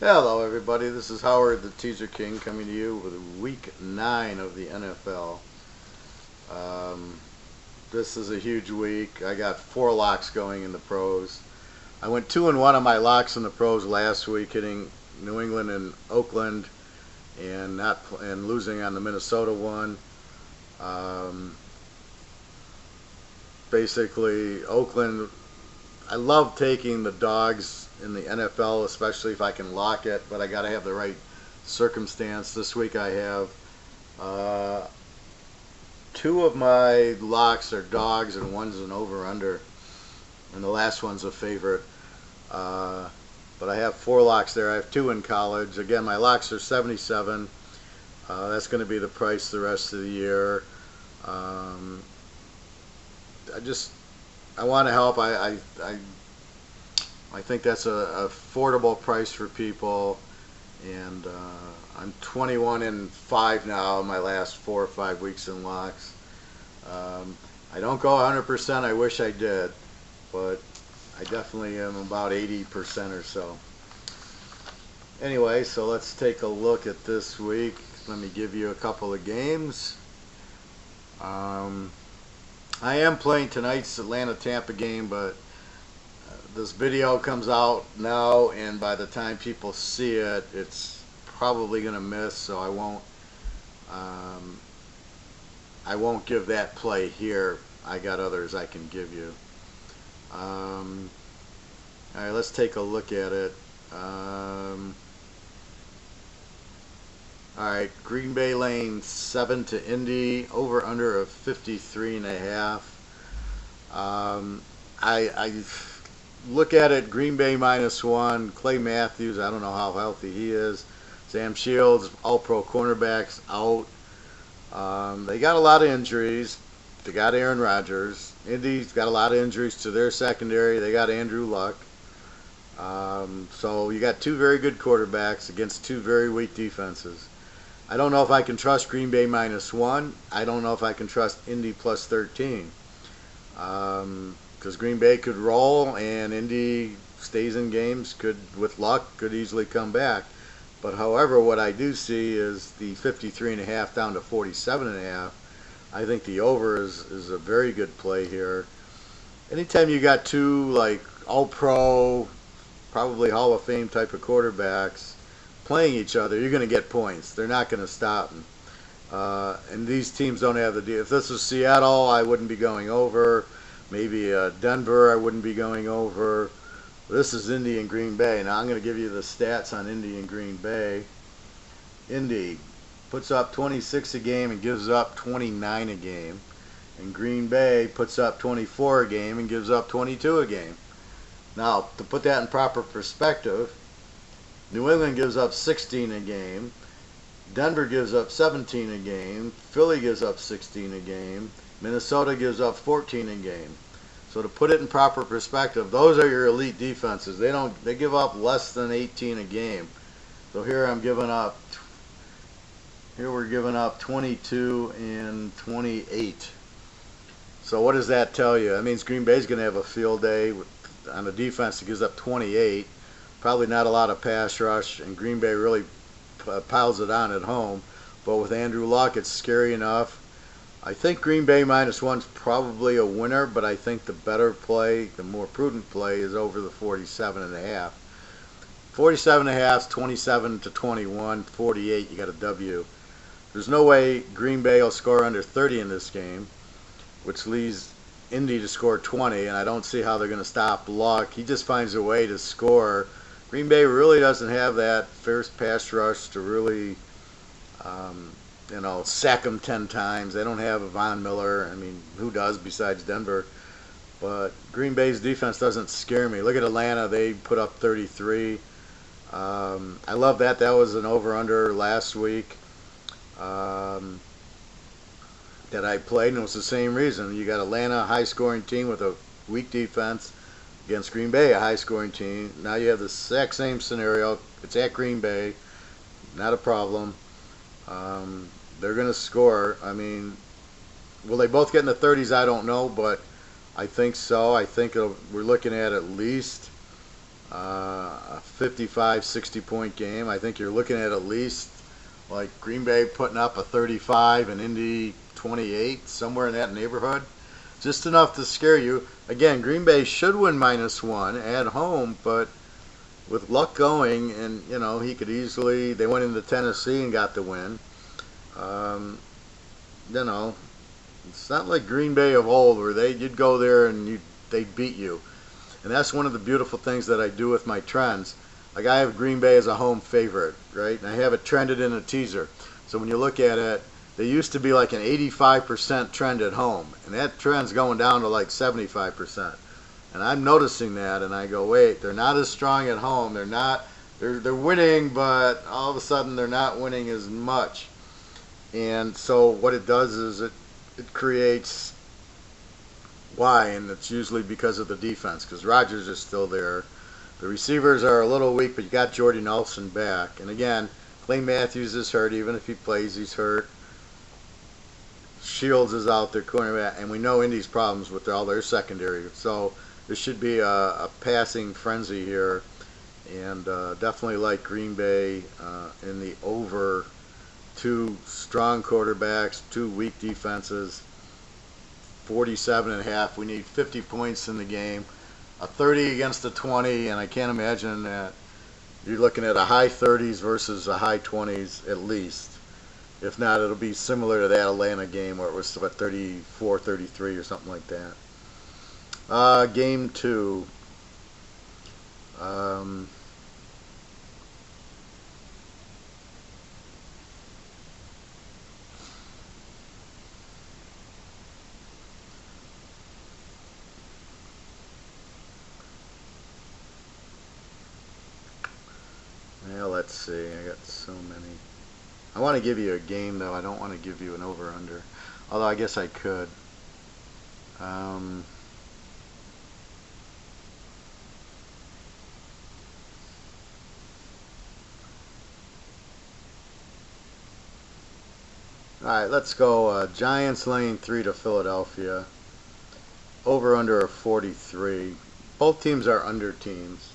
Hello everybody, this is Howard the Teaser King coming to you with week 9 of the NFL. This is a huge week. I got 4 locks going in the pros. I went 2-1 on my locks in the pros last week, hitting New England and Oakland and losing on the Minnesota one. Basically, Oakland, I love taking the dogs in the NFL, especially if I can lock it, but I got to have the right circumstance. This week I have 2 of my locks are dogs and one's an over-under, and the last one's a favorite. But I have 4 locks there. I have 2 in college. Again, my locks are 77. That's going to be the price the rest of the year. I want to help. I think that's a affordable price for people, and I'm 21-5 now in my last 4 or 5 weeks in locks. I don't go 100%. I wish I did, but I definitely am about 80% or so. Anyway, so let's take a look at this week. Let me give you a couple of games. I am playing tonight's Atlanta-Tampa game, but this video comes out now, and by the time people see it, it's probably going to miss, so I won't give that play here. I got others I can give you. All right, let's take a look at it. All right, Green Bay laying 7 to Indy, over under of 53.5. I look at it, Green Bay -1, Clay Matthews, I don't know how healthy he is. Sam Shields, all-pro cornerbacks, out. They got a lot of injuries. They got Aaron Rodgers. Indy's got a lot of injuries to their secondary. They got Andrew Luck. So you got 2 very good quarterbacks against 2 very weak defenses. I don't know if I can trust Green Bay -1. I don't know if I can trust Indy +13. Because Green Bay could roll and Indy stays in games, with luck, could easily come back. But however, what I do see is the 53.5 down to 47.5. I think the over is a very good play here. Anytime you got 2 like all-pro, probably Hall of Fame type of quarterbacks playing each other, you're going to get points. They're not going to stop them. And these teams don't have the. If this was Seattle, I wouldn't be going over. Maybe Denver, I wouldn't be going over. This is Indy and Green Bay. Now I'm going to give you the stats on Indy and Green Bay. Indy puts up 26 a game and gives up 29 a game. And Green Bay puts up 24 a game and gives up 22 a game. Now, to put that in proper perspective, New England gives up 16 a game. Denver gives up 17 a game. Philly gives up 16 a game. Minnesota gives up 14 a game. So to put it in proper perspective, those are your elite defenses. They give up less than 18 a game. So here we're giving up 22 and 28. So what does that tell you? That means Green Bay's going to have a field day on a defense that gives up 28. Probably not a lot of pass rush, and Green Bay really piles it on at home. But with Andrew Luck, it's scary enough. I think Green Bay -1's probably a winner, but I think the better play, the more prudent play, is over the 47.5. 47.5 is 27 to 21, 48, you got a W. There's no way Green Bay will score under 30 in this game, which leaves Indy to score 20, and I don't see how they're going to stop Luck. He just finds a way to score. Green Bay really doesn't have that first pass rush to really, sack them 10 times. They don't have a Von Miller. I mean, who does besides Denver? But Green Bay's defense doesn't scare me. Look at Atlanta. They put up 33. I love that. That was an over-under last week that I played, and it was the same reason. You got Atlanta, a high-scoring team with a weak defense, against Green Bay, a high-scoring team. Now you have the exact same scenario. It's at Green Bay. Not a problem. They're going to score. I mean, will they both get in the 30s? I don't know, but I think so. I think we're looking at least a 55, 60-point game. I think you're looking at least like Green Bay putting up a 35 and Indy 28, somewhere in that neighborhood. Just enough to scare you. Again, Green Bay should win -1 at home, but with luck going, and he could easily. They went into Tennessee and got the win. Um, you know, it's not like Green Bay of old where you'd go there and they'd beat you. And that's one of the beautiful things that I do with my trends. Like I have Green Bay as a home favorite, right? And I have it trended in a teaser. So when you look at it, they used to be like an 85% trend at home, and that trend's going down to like 75%. And I'm noticing that, and I go, wait, they're not as strong at home. They're winning, but all of a sudden they're not winning as much. And so what it does is it creates why, and it's usually because of the defense, because Rodgers is still there. The receivers are a little weak, but you got Jordy Nelson back. And again, Clay Matthews is hurt. Even if he plays, he's hurt. Shields is out there, cornerback, and we know Indy's problems with all their secondary. So there should be a passing frenzy here, and definitely like Green Bay in the over. Two strong quarterbacks, two weak defenses. 47.5. We need 50 points in the game. A 30 against a 20, and I can't imagine that you're looking at a high 30s versus a high 20s at least. If not, it'll be similar to that Atlanta game where it was 34, 33 or something like that. Game 2. Well, let's see. I got so many. I want to give you a game, though. I don't want to give you an over-under. Although I guess I could. Alright, let's go. Giants laying 3 to Philadelphia. Over-under of 43. Both teams are under teams.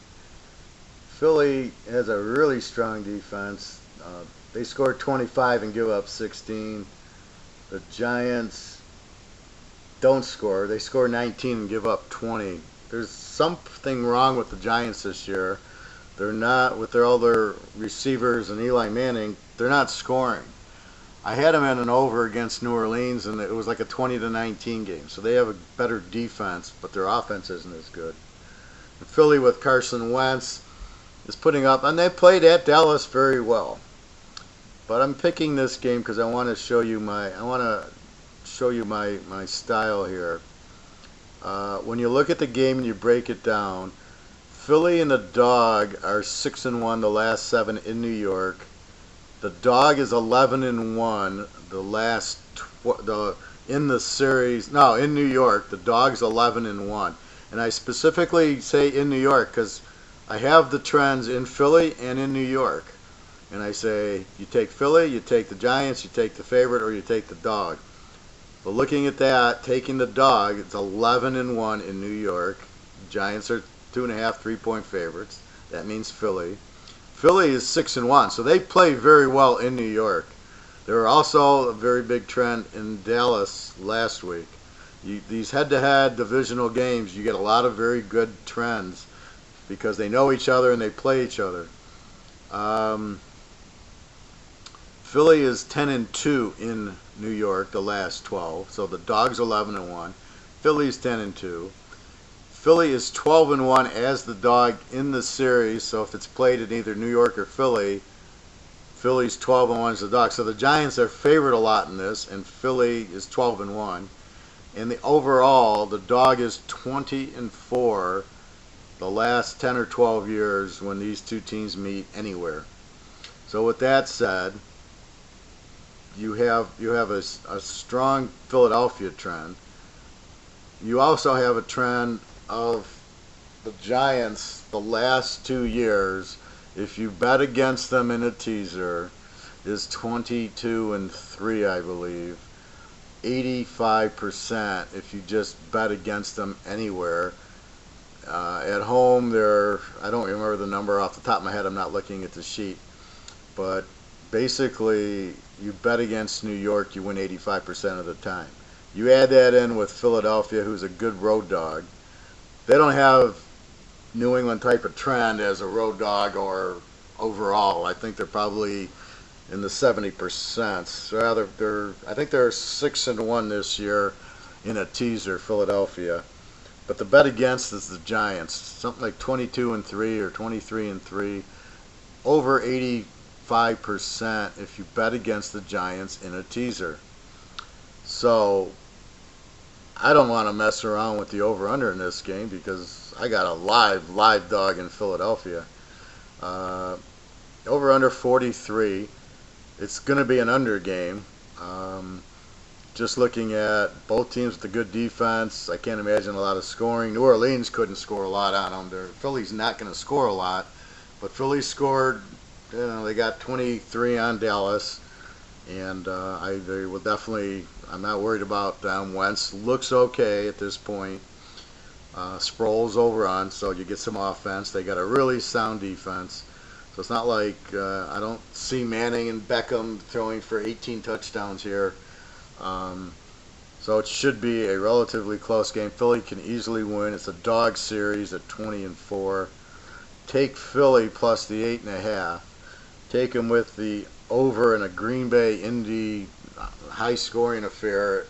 Philly has a really strong defense. They score 25 and give up 16. The Giants don't score. They score 19 and give up 20. There's something wrong with the Giants this year. They're not, with all their receivers and Eli Manning, they're not scoring. I had them in an over against New Orleans, and it was like a 20-19 game. So they have a better defense, but their offense isn't as good. And Philly with Carson Wentz is putting up, and they played at Dallas very well. But I'm picking this game because I want to show you my style here. When you look at the game and you break it down, Philly and the dog are 6-1 the last 7 in New York. The dog is 11-1 the last in the series. No, in New York, the dog's 11-1, and I specifically say in New York because I have the trends in Philly and in New York. And I say, you take Philly, you take the Giants, you take the favorite, or you take the dog. But looking at that, taking the dog, it's 11-1 in New York. Giants are 2.5, 3-point favorites. That means Philly. Philly is 6-1, so they play very well in New York. There were also a very big trend in Dallas last week. These head-to-head divisional games, you get a lot of very good trends because they know each other and they play each other. Philly is 10-2 in New York the last 12, so the dog's 11-1. Philly's 10-2. Philly is 12-1 as the dog in the series, so if it's played in either New York or Philly, Philly's 12-1 as the dog. So the Giants are favored a lot in this, and Philly is 12-1. And the overall, the dog is 20-4 the last 10 or 12 years when these two teams meet anywhere. So with that said, you have a strong Philadelphia trend. You also have a trend of the Giants the last 2 years. If you bet against them in a teaser, is 22-3, I believe. 85% if you just bet against them anywhere. At home, I don't remember the number off the top of my head. I'm not looking at the sheet. But basically, you bet against New York, you win 85% of the time. You add that in with Philadelphia, who's a good road dog. They don't have New England type of trend as a road dog or overall. I think they're probably in the 70%. Rather, I think they're 6-1 this year in a teaser, Philadelphia. But the bet against is the Giants, something like 22-3 or 23-3, over 85% if you bet against the Giants in a teaser. So I don't want to mess around with the over/under in this game because I got a live dog in Philadelphia. Over/under 43. It's going to be an under game. Just looking at both teams with a good defense, I can't imagine a lot of scoring. New Orleans couldn't score a lot on them. Philly's not going to score a lot, but Philly scored. They got 23 on Dallas, and they will definitely. I'm not worried about them. Wentz looks okay at this point. Sproles over on, so you get some offense. They got a really sound defense. So it's not like I don't see Manning and Beckham throwing for 18 touchdowns here. So it should be a relatively close game. Philly can easily win. It's a dog series at 20-4. Take Philly plus the 8.5. Take them with the over in a Green Bay Indy high scoring affair,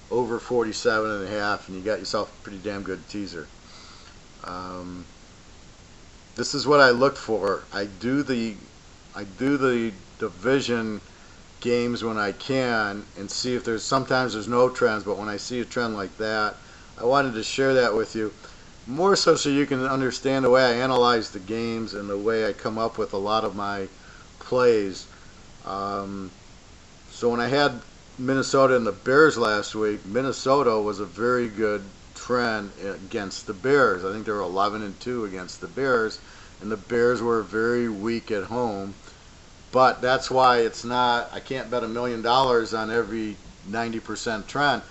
over 47.5, and you got yourself a pretty damn good teaser. This is what I look for. I do the division games when I can and see if sometimes there's no trends, but when I see a trend like that, I wanted to share that with you, more so you can understand the way I analyze the games and the way I come up with a lot of my plays. So when I had Minnesota and the Bears last week, Minnesota was a very good trend against the Bears. I think they were 11-2 against the Bears, and the Bears were very weak at home. But that's why I can't bet $1 million on every 90% trend,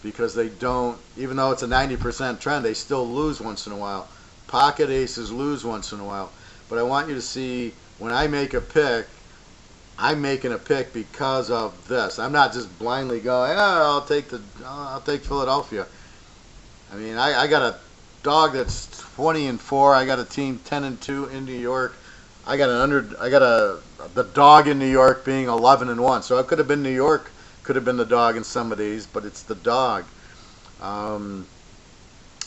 because they don't, even though it's a 90% trend, they still lose once in a while. Pocket aces lose once in a while. But I want you to see, when I make a pick, I'm making a pick because of this. I'm not just blindly going, I'll take Philadelphia. I mean, I got a dog that's 20-4. I got a team 10-2 in New York. I got the dog in New York being 11-1. So it could have been New York, could have been the dog in some of these, but it's the dog. I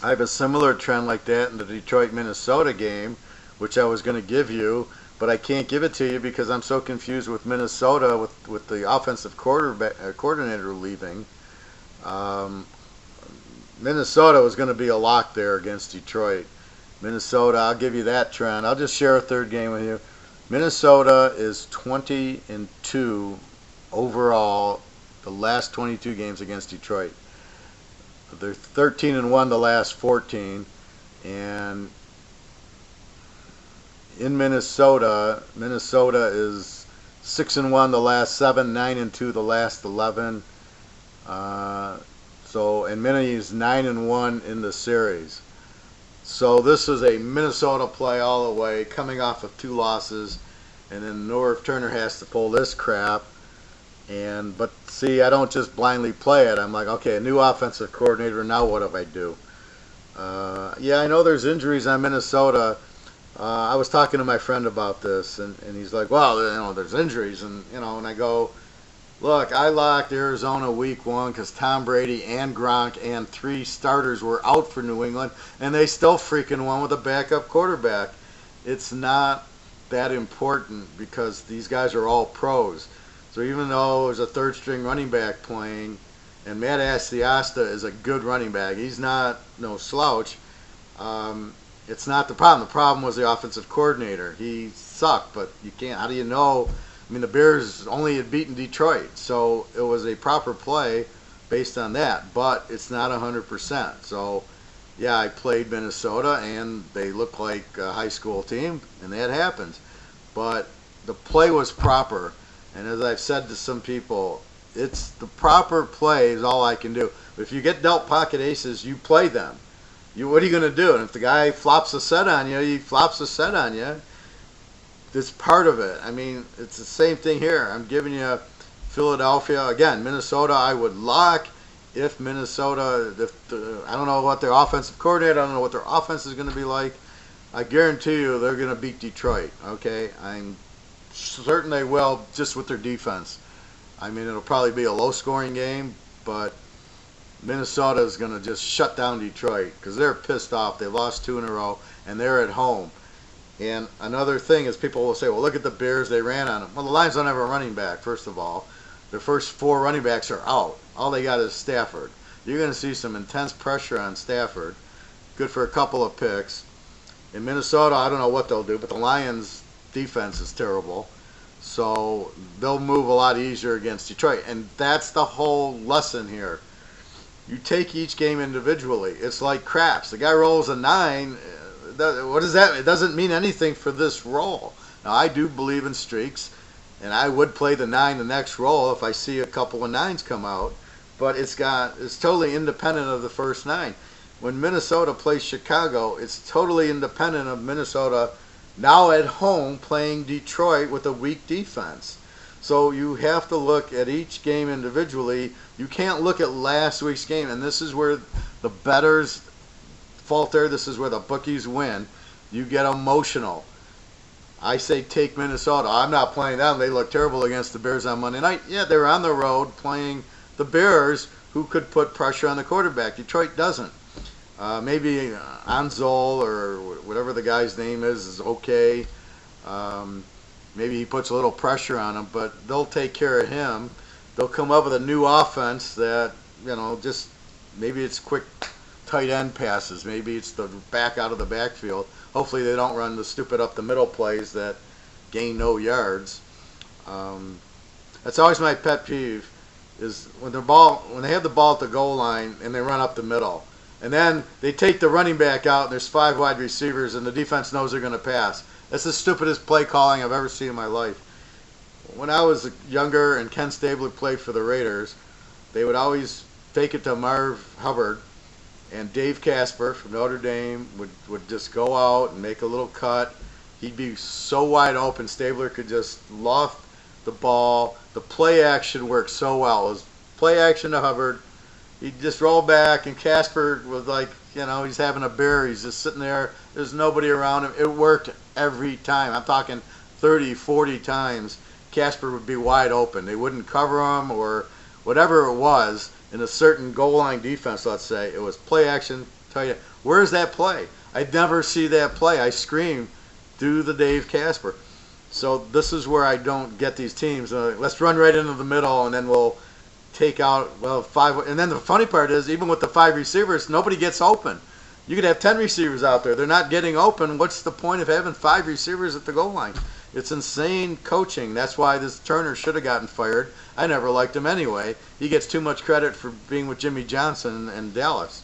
have a similar trend like that in the Detroit-Minnesota game, which I was going to give you, but I can't give it to you because I'm so confused with Minnesota with the offensive coordinator leaving. Minnesota was going to be a lock there against Detroit. Minnesota, I'll give you that trend. I'll just share a third game with you. Minnesota is 20-2 overall the last 22 games against Detroit. They're 13-1 the last 14, and in Minnesota is 6-1 the last 7, 9-2 the last 11. And Minnie is 9-1 in the series. So this is a Minnesota play all the way, coming off of 2 losses, and then Norv Turner has to pull this crap. But see, I don't just blindly play it. I'm like, okay, a new offensive coordinator. Now what do I do? Yeah, I know there's injuries on Minnesota. I was talking to my friend about this, and he's like, well, there's injuries, and I go, look, I locked Arizona week 1 because Tom Brady and Gronk and 3 starters were out for New England, and they still freaking won with a backup quarterback. It's not that important because these guys are all pros. So even though there's a third-string running back playing, and Matt Asiasta is a good running back, he's not no slouch, it's not the problem. The problem was the offensive coordinator. He sucked, but you can't. How do you know? I mean, the Bears only had beaten Detroit, so it was a proper play based on that, but it's not 100%. So, yeah, I played Minnesota, and they look like a high school team, and that happens. But the play was proper, and as I've said to some people, it's the proper play is all I can do. If you get dealt pocket aces, you play them. what are you going to do? And if the guy flops a set on you, he flops a set on you. It's part of it. I mean, it's the same thing here. I'm giving you Philadelphia. Again, Minnesota, I would lock if Minnesota, I don't know what their offensive coordinator, I don't know what their offense is going to be like. I guarantee you they're going to beat Detroit, okay? I'm certain they will just with their defense. I mean, it'll probably be a low-scoring game, but Minnesota is going to just shut down Detroit because they're pissed off. They lost 2 in a row, and they're at home. And another thing is people will say, well, look at the Bears. They ran on them. Well, the Lions don't have a running back, first of all. Their first 4 running backs are out. All they got is Stafford. You're going to see some intense pressure on Stafford. Good for a couple of picks. In Minnesota, I don't know what they'll do, but the Lions' defense is terrible. So they'll move a lot easier against Detroit. And that's the whole lesson here. You take each game individually. It's like craps. The guy rolls a 9. What is that? It doesn't mean anything for this roll. Now, I do believe in streaks, and I would play the 9 the next roll if I see a couple of 9s come out. But it's totally independent of the first 9. When Minnesota plays Chicago, it's totally independent of Minnesota now at home playing Detroit with a weak defense. So you have to look at each game individually. You can't look at last week's game, and this is where the bettors falter. This is where the bookies win. You get emotional. I say take Minnesota. I'm not playing them. They look terrible against the Bears on Monday night. Yeah, they're on the road playing the Bears, who could put pressure on the quarterback. Detroit doesn't. Maybe Anzol or whatever the guy's name is okay. Maybe he puts a little pressure on him, but they'll take care of him. They'll come up with a new offense that, just maybe it's quick tight end passes. Maybe it's the back out of the backfield. Hopefully they don't run the stupid up the middle plays that gain no yards. That's always my pet peeve is when they have the ball at the goal line and they run up the middle. And then they take the running back out and there's 5 wide receivers and the defense knows they're going to pass. That's the stupidest play calling I've ever seen in my life. When I was younger and Ken Stabler played for the Raiders, they would always fake it to Marv Hubbard, and Dave Casper from Notre Dame would just go out and make a little cut. He'd be so wide open, Stabler could just loft the ball. The play action worked so well. It was play action to Hubbard. He'd just roll back, and Casper was like, he's having a beer. He's just sitting there. There's nobody around him. It worked every time. I'm talking 30, 40 times. Casper would be wide open. They wouldn't cover him or whatever it was in a certain goal line defense, let's say. It was play action. Tell you, where's that play? I'd never see that play. I scream, do the Dave Casper. So this is where I don't get these teams. Let's run right into the middle, and then we'll take out 5. And then the funny part is, even with the 5 receivers, nobody gets open. You could have 10 receivers out there. They're not getting open. What's the point of having 5 receivers at the goal line? It's insane coaching. That's why this Turner should have gotten fired. I never liked him anyway. He gets too much credit for being with Jimmy Johnson in Dallas.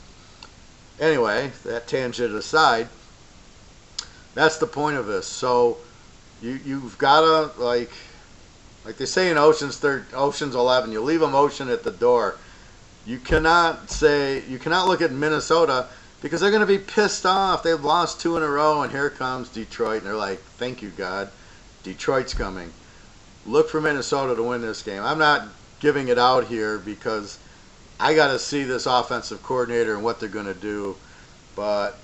Anyway, that tangent aside, that's the point of this. So you've got to, like they say in Ocean's 11, you leave emotion at the door. You cannot look at Minnesota because they're going to be pissed off. They've lost 2 in a row, and here comes Detroit, and they're like, thank you, God. Detroit's coming. Look for Minnesota to win this game. I'm not giving it out here because I got to see this offensive coordinator and what they're going to do. But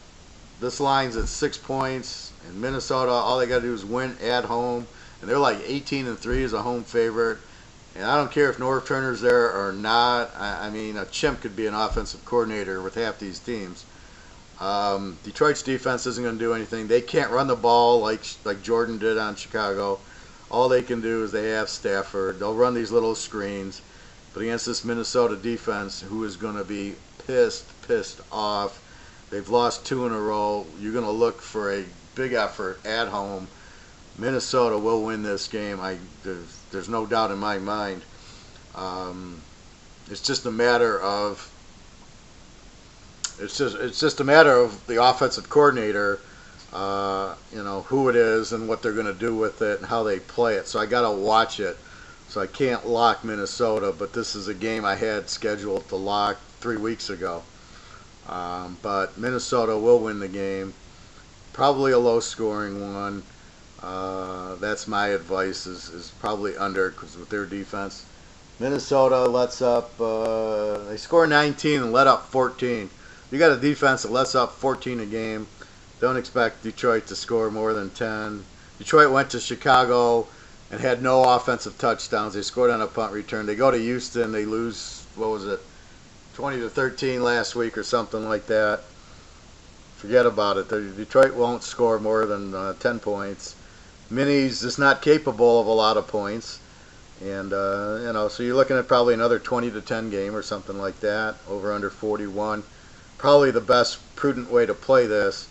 this line's at 6 points, and Minnesota, all they got to do is win at home. And they're like 18-3 as a home favorite. And I don't care if Norv Turner's there or not. I mean, a chimp could be an offensive coordinator with half these teams. Detroit's defense isn't going to do anything. They can't run the ball like Jordan did on Chicago. All they can do is they have Stafford. They'll run these little screens. But against this Minnesota defense, who is going to be pissed off, they've lost 2 in a row. You're going to look for a big effort at home. Minnesota will win this game. There's no doubt in my mind. It's just a matter of the offensive coordinator, who it is and what they're going to do with it and how they play it. So I got to watch it. So I can't lock Minnesota, but this is a game I had scheduled to lock 3 weeks ago. But Minnesota will win the game. Probably a low-scoring one. That's my advice, is probably under, because with their defense. Minnesota lets up, they score 19 and let up 14. You got a defense that lets up 14 a game. Don't expect Detroit to score more than 10. Detroit went to Chicago and had no offensive touchdowns. They scored on a punt return. They go to Houston. They lose, what was it, 20-13 last week or something like that. Forget about it. Detroit won't score more than 10 points. Minnie's just not capable of a lot of points. And, so you're looking at probably another 20-10 game or something like that, over under 41. Probably the best prudent way to play this,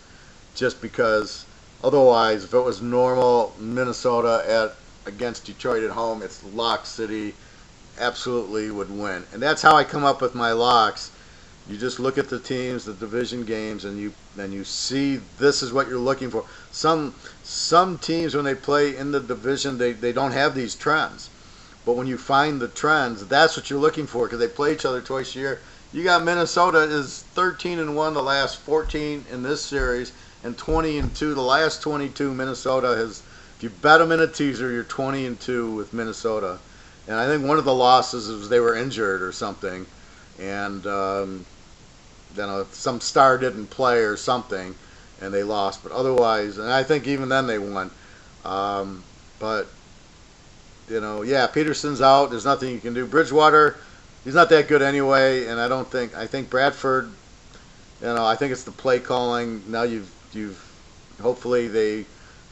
just because otherwise, if it was normal Minnesota against Detroit at home, it's lock city, absolutely would win. And that's how I come up with my locks. You just look at the teams, the division games, and you see this is what you're looking for. Some teams, when they play in the division, they don't have these trends. But when you find the trends, that's what you're looking for, because they play each other twice a year. You got Minnesota is 13-1 the last 14 in this series, and 20-2 the last 22. Minnesota has. If you bet them in a teaser, you're 20-2 with Minnesota. And I think one of the losses was they were injured or something, and some star didn't play or something, and they lost. But otherwise, and I think even then they won. But Peterson's out. There's nothing you can do. Bridgewater, he's not that good anyway, and I think Bradford, I think it's the play calling. Now you've hopefully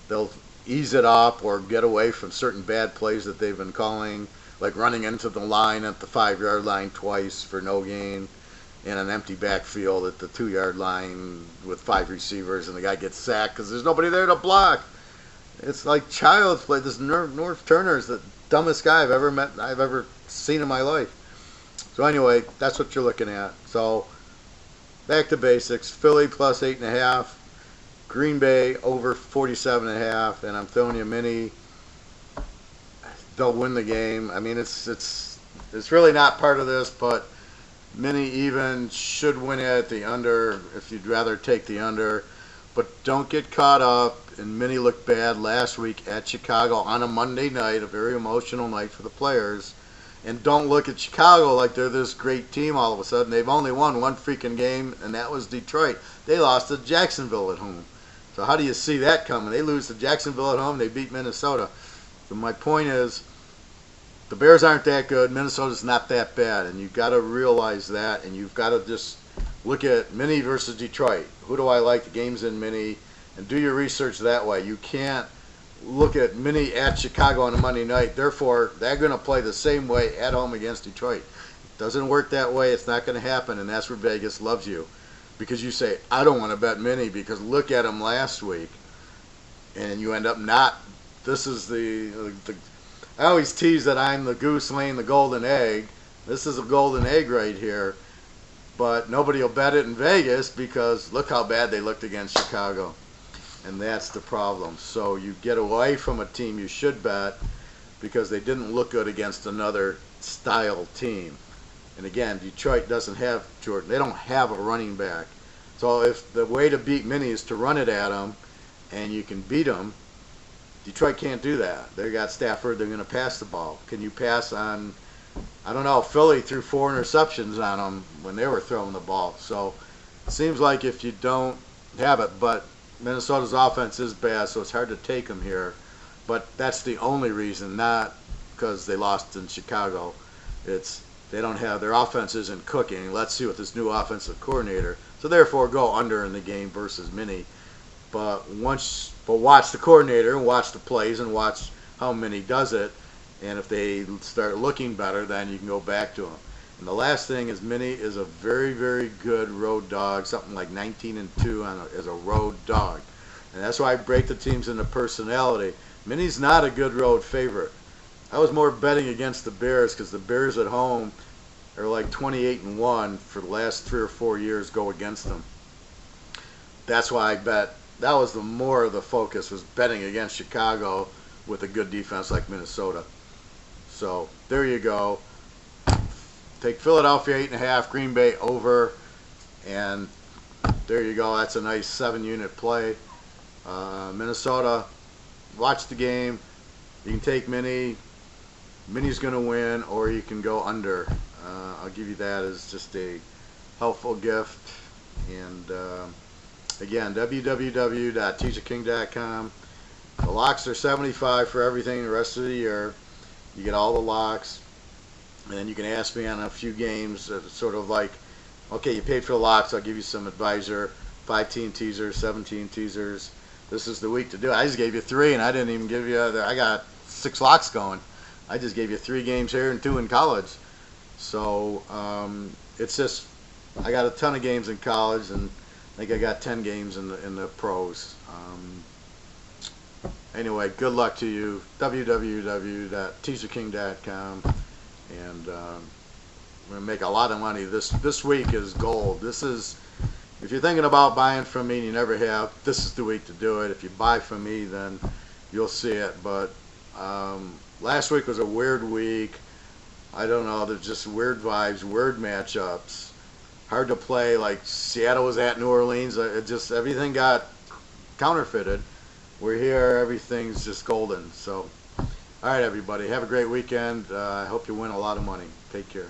they'll ease it up or get away from certain bad plays that they've been calling, like running into the line at the 5-yard line twice for no gain, in an empty backfield at the 2-yard line with 5 receivers, and the guy gets sacked because there's nobody there to block. It's like child's play. This North Turner is the dumbest guy I've ever seen in my life. So anyway, that's what you're looking at. So back to basics. Philly plus 8.5. Green Bay over 47.5. And I'm throwing you Mini. They'll win the game. I mean, it's really not part of this, but Mini even should win it at the under if you'd rather take the under. But don't get caught up. And Mini looked bad last week at Chicago on a Monday night, a very emotional night for the players. And don't look at Chicago like they're this great team all of a sudden. They've only won one freaking game, and that was Detroit. They lost to Jacksonville at home. So how do you see that coming? They lose to Jacksonville at home, they beat Minnesota. So my point is, the Bears aren't that good. Minnesota's not that bad, and you've got to realize that, and you've got to just look at Mini versus Detroit. Who do I like? The game's in Mini. And do your research that way. You can't look at Mini at Chicago on a Monday night. Therefore, they're going to play the same way at home against Detroit. It doesn't work that way. It's not going to happen, and that's where Vegas loves you. Because you say, I don't want to bet Mini because look at them last week. And you end up not. This is I always tease that I'm the goose laying the golden egg. This is a golden egg right here. But nobody will bet it in Vegas because look how bad they looked against Chicago. And that's the problem. So you get away from a team you should bet because they didn't look good against another style team. And again, Detroit doesn't have Jordan. They don't have a running back. So if the way to beat Mini is to run it at them and you can beat them, Detroit can't do that. They got Stafford. They're going to pass the ball. Can you pass on, I don't know, Philly threw 4 interceptions on them when they were throwing the ball. So it seems like if you don't have it, but Minnesota's offense is bad, so it's hard to take them here. But that's the only reason, not because they lost in Chicago. It's they don't have their offense isn't cooking. Let's see what this new offensive coordinator. So therefore, go under in the game versus Mini. But watch the coordinator and watch the plays and watch how Mini does it. And if they start looking better, then you can go back to them. And the last thing is Mini is a very, very good road dog, something like 19-2 as a road dog. And that's why I break the teams into personality. Mini's not a good road favorite. I was more betting against the Bears because the Bears at home are like 28-1 for the last 3 or 4 years go against them. That's why I bet. That was the more of the focus was betting against Chicago with a good defense like Minnesota. So there you go. Take Philadelphia 8.5, Green Bay over, And there you go. That's a nice 7-unit play. Minnesota, watch the game. You can take Mini. Mini's going to win, or you can go under. I'll give you that as just a helpful gift. And again, www.teaserking.com. The locks are $75 for everything the rest of the year. You get all the locks. And then you can ask me on a few games, sort of like, okay, you paid for the locks, I'll give you some advisor, 5-team teasers, 17 teasers. This is the week to do it. I just gave you 3, and I didn't even give you, I got 6 locks going. I just gave you 3 games here and 2 in college. So it's just, I got a ton of games in college, and I think I got 10 games in the pros. Anyway, good luck to you. www.teaserking.com. And we're going to make a lot of money. This week is gold. This is, if you're thinking about buying from me and you never have, this is the week to do it. If you buy from me, then you'll see it. But last week was a weird week. I don't know. There's just weird vibes, weird matchups. Hard to play. Like Seattle was at New Orleans. It just, everything got counterfeited. We're here. Everything's just golden. So. All right, everybody. Have a great weekend. I hope you win a lot of money. Take care.